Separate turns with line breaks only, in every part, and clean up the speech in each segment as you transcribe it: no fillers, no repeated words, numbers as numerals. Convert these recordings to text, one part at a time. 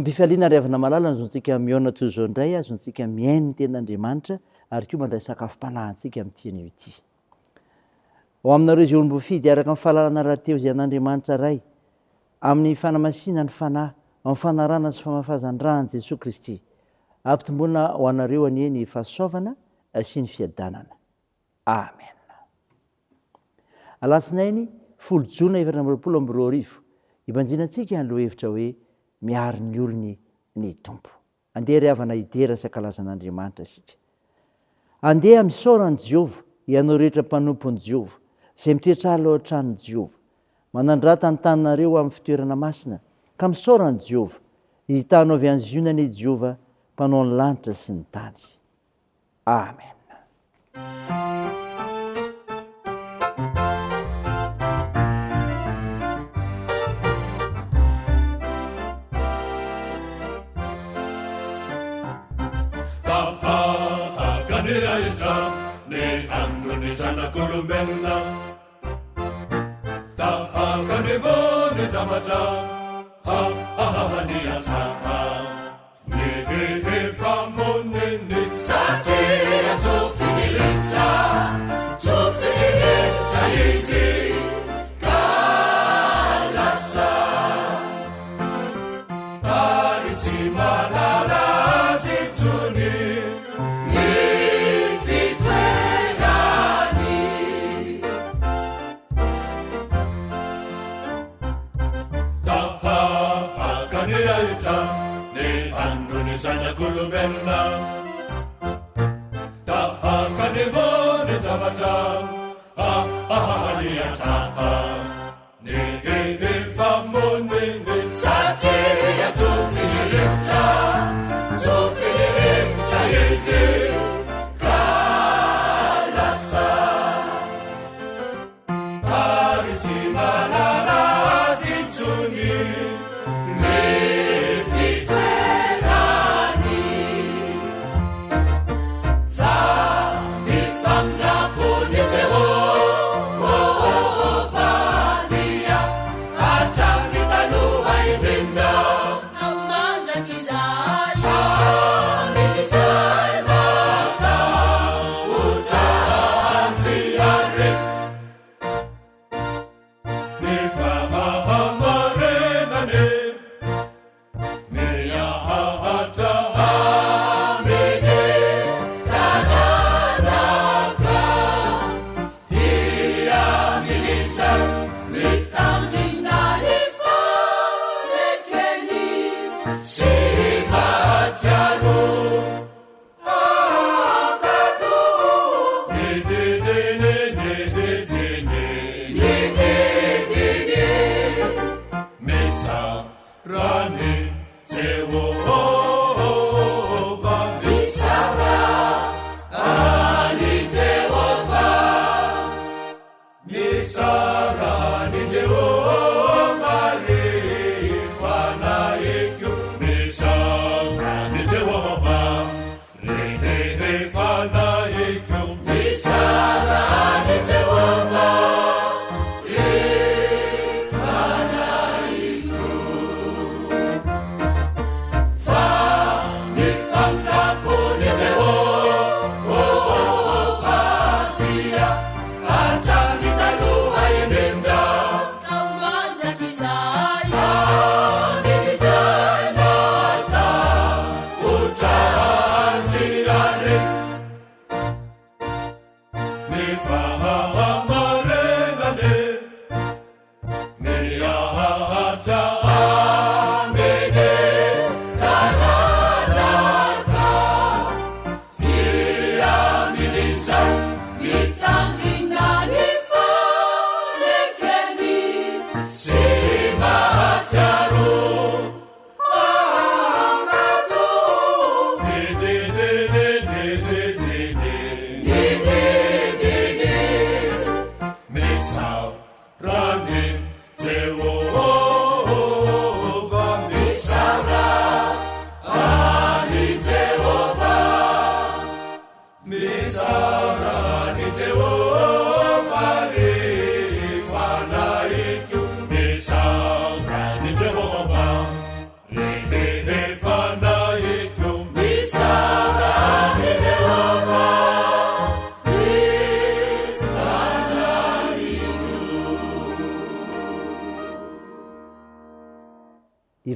ampifaliana ry avana malala azontsika miona toy zao indray azontsika miainy ten'andriamanitra ary koa mandray sakafom-panahintsika amin'ntian'io ity ao aminareo izay olombofidy araka amin'ny fahalalana rahateo izay an'andriamanitra ray amin'ny fanamasinany fanahy amin'ny fanarana sy famafazan-drahany Jesosy Kristy ampitomboana ho anareo anieny fahasoavana sy ny fiadanana amen. Alatsinainy 10 Jona 2024 ibanjinantsika ny lohevitra hoe miary ny olony ny tompo. Andeha ry havana idera sy ankalazan'Andriamanitra isika. Andeha misaorany Jehova ianao rehetra mpanompony Jehova izay mitoetra alo an-tranon'i Jehova. Manandrata ny taninareo amin'ny fitoerana masina ka misaorany Jehova hitanao avy any zionany Jehova mpanao ny lanitra sy ny tany. Amen.
Ni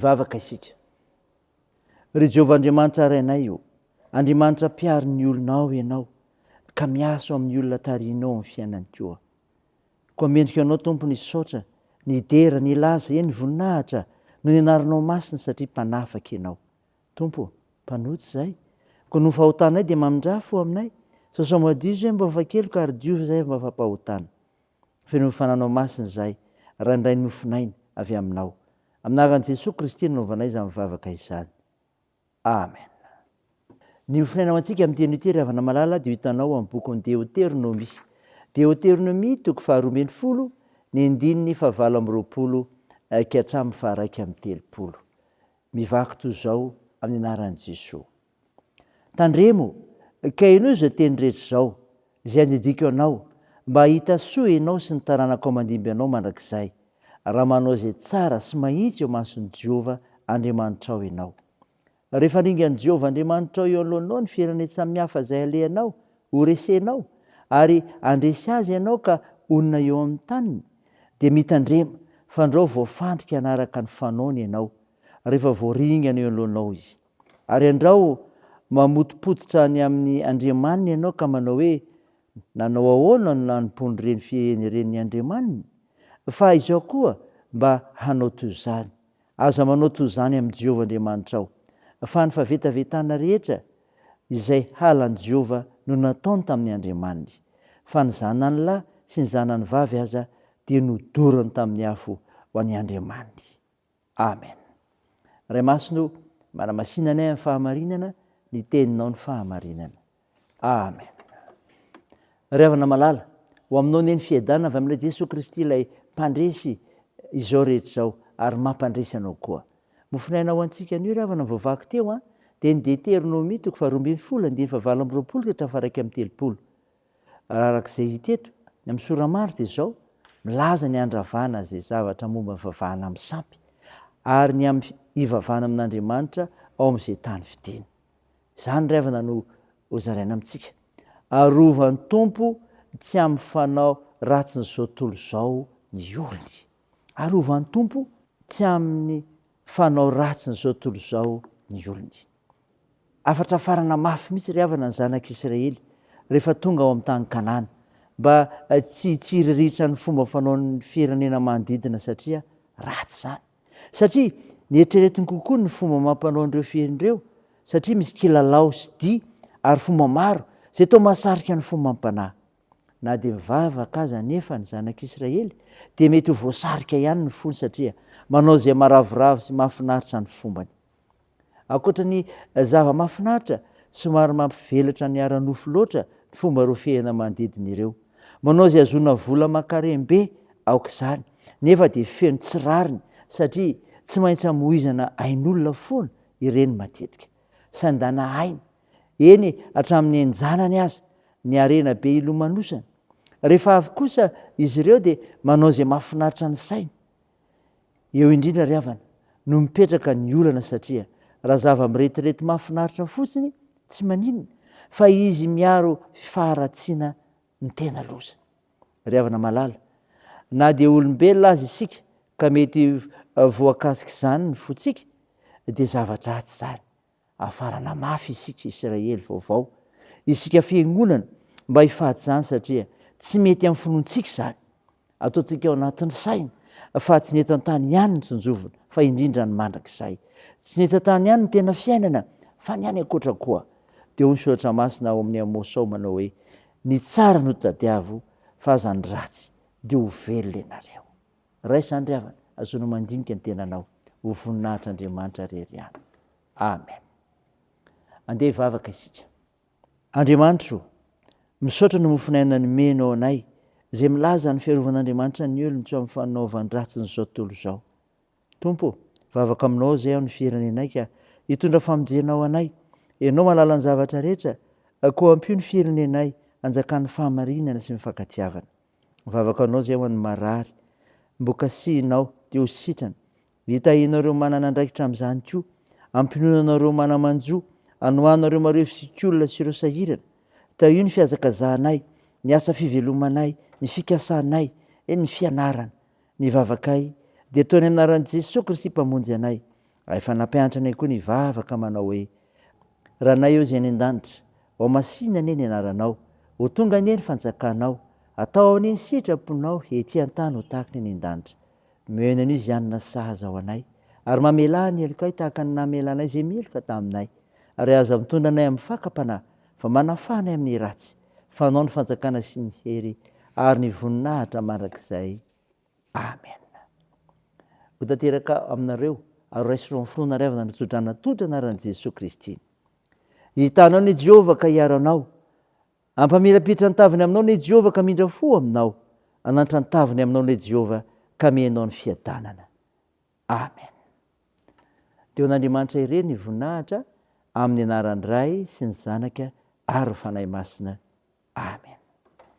ivavaka isika. Ry Jehovah Andriamanitra arainay io, Andriamanitra mpiary ny olonao ianao, ka miaso amin'ny olona tarianao amin'ny fiainany koa. Koa mendrika anao Tompo ny saotra, ny dera, ny laza, ny voninahitra, no ny anaranao masina satria mpanafaka ianao. Tompo, mpanotsy izay, koa no fahotanay dia mamindra fo aminay, sasao madio zay mba fakelo ka ary diovy zay mba fampahotana. Feno fananao masina izay, randray nofinainy avy aminao. Aminaran'i Jesosy Kristy nanaovanay izany mivavaka izany. Amen. Ny ofinainao antsika amin'ny teny ity ry havana malala dia hitanao amin'ny bokin'ny Deutéronomie. Deutéronomie 12, ny 7-20 ka hatramin'ny 1:30. Mivaky toy izao amin'ny anaran'i Jesosy. Tandremo, ka ino izao teny rehetra izao, izay andidiko anao, mba hita soa ianao sy ny taranaka ao mandimby anao mandrakizay, raha manao izay tsara sy mahitsy eo mason'i Jehovah Andriamanitrao ianao. Rehefa ringan'i Jehovah Andriamanitrao eo alohanao ny firenena samihafa izay alehanao, ho resenao, ary andresy azy ianao ka onona eo amin'ny taniny, dia mitandrema fandrao voafandrika anaraka ny fanaony ianao, rehefa voaringana eo alohanao izy. Ary andrao mamotipototra ny amin'ny Andriamanina ianao ka manao hoe nanao ahoana no nanompoany reny fienireny Andriamanina, fa izao koa mba hanao toy izany. Aza manao toy izany amin'ny Jehovah Andriamanitrao, fa ny favetavetana rehetra izay halan'i Jehovah no nataony tamin'ny Andriamanina, fa ny zanany lahy sy ny zanany vavy aza dia nodorany tamin'ny afo ho an'ny Andriamanina. Amen. Ray masino, manamasinanay amin'ny fahamarinana, ny teninao ny fahamarinana. Amen. Ry havana malala, ho aminao neny fiadana avy amin'ilay Jesosy Kristy ilay mpandresy izao rehetra izao ary mampandresy anao koa. Mofinainao antsika an'io ry havana voavaky teo dia ny Deutéronomie 12:20-20. Arak'izay hiteto amin'ny soramandry dia izao milaza ny andravana izay zavatra momba ny vavahana amin'ny sampy ary ny amin'ny hivavahana amin'Andriamanitra ao amin'izay tany fidina. Izany ry havana no hozaraina amintsika. Arovan'ny Tompo tsy amin'ny fanao ratsy n'izao tontolo izao ny olony. Arovan'ny Tompo tsy amin'ny fanao ratsy n'izao tontolo izao ny olony. Afatra farana mafy mihitsy ry havana ny zanak'Israely rehefa tonga ao amin'ny tany Kanana, mba tsy hitsiriritra ny fomba fanaon'ny firenena manodidina satria ratsy izany. Satria nieritreretiny kokoa ny fomba mampanaon'ireo firenireo, satria misy kilalao sy dia ary fomba maro izay tao mahasarika ny fomba mampanahy. Na dia mivavaka aza nefa ny zanak'Israely dia mety ho voasarika ihany ny fony satria manao izay maravoravo sy mahafinaritra ny fombany. Ankoatra ny zava-mahafinaritra, somary mampivelatra ny ara-nofo loatra ny fomba rofehana manodidina ireo. Manao izay azona vola makarembe aok'izany, nefa dia feno tsirariny satria tsy maintsy hamoizana ain'olona foana ireny matetika. Sandana aina, eny hatramin'ny enjanany aza, ny arena be ilomanosana. Rehefa avy kosa izy ireo dia manao izay mahafinaritra ny saina. Eo indrindra ry havana no mipetraka ny olana satria raha zava-miretirety mahafinaritra fotsiny tsy maninona, fa izy miaro faharatsiana ny tena loza. Ry havana malala, na dia olombelona azy isika ka mety voakasika izany ny fotsika, dia zavatra ratsy izany. Afarana mafy isika Israely vaovao, isika fiangonana mba hifady izany satria tsy mety amin'ny finoantsika izany. Ataontsika ao anatin'ny saina fa tsy ny eto an-tany ihany ny tsinjovina fa indrindra ny mandrakizay. Tsy ny eto an-tany ihany ny tena fiainana fa ny any ankoatra koa. Dia hoy soratra masina ao amin'ny Amosy ao manao hoe ny tsara no tadiavo fa aza ny ratsy dia ho velona ianareo. Ray izany ry havana, azonao mandinika ny tenanao, ho voninahitr'Andriamanitra rery ihany. Amen. Andeha hivavaka isika. Andriamanitro, misaotra no mofinaina ny menao anay izay milaza ny fiarovan'Andriamanitra ny olona tsy amin'ny fanaovany ratsy n'izao tontolo izao. Tompo, vavaka aminao izay ao ny firenenay ka hitondra famonjenao anay, ianao mahalala ny zavatra rehetra, koa ampio ny firenenay hanjakan'ny fahamarinana sy mifankatiavana. Vavaka aminao izay ho an'ny marary, mbokasihinao dia ho sitrana. Hitahinareo manana andraikitra amin'izany koa, ampinonanareo manamanjo, anohanareo mareo fisik'olona sy ireo sahirana. Tao io ny fihazakazahanay, ny asa fivelomanay, ny fikasanay, ny fianarana. Ny vavakay dia ataony amin'ny anaran'i Jesosy Kristy mpamonjy anay, efa nampianatra anay koa ny vavaka manao hoe raha nay eo zay any an-danitra ao masina anie ny anaranao ho tonga anie ny fanjakanao atao anie ny sitraponao ety an-tany ho tahaka ny any an-danitra mihena an'io izy anina sahaza ao anay ary mamela ny elokay tahaka ny namela anay zay mieloka taminay ary aza mitondra anay amin'ny fakapanahy fa manafanay amin'ny ratsy fanao ny fanjakana sy ny hery ary ny voninahitra mandrakizay amen. Ho tanteraka aminareo ary raisiro amin'ny finoana ray avana nitsodrana totra anaran'i Jesosy Kristy. Hitanao ny Jehovah ka hiaranao, ampamirapitra ny taviny aminao ny Jehovah ka mindra fo aminao, anantra ny taviny aminao ny Jehovah ka menao ny fiadanana. Amen. Teo an'Andriamanitra irery ny voninahitra amin'ny anaran'ny Ray sy ny Zanaka ary ny Fanahy Masina. Amen.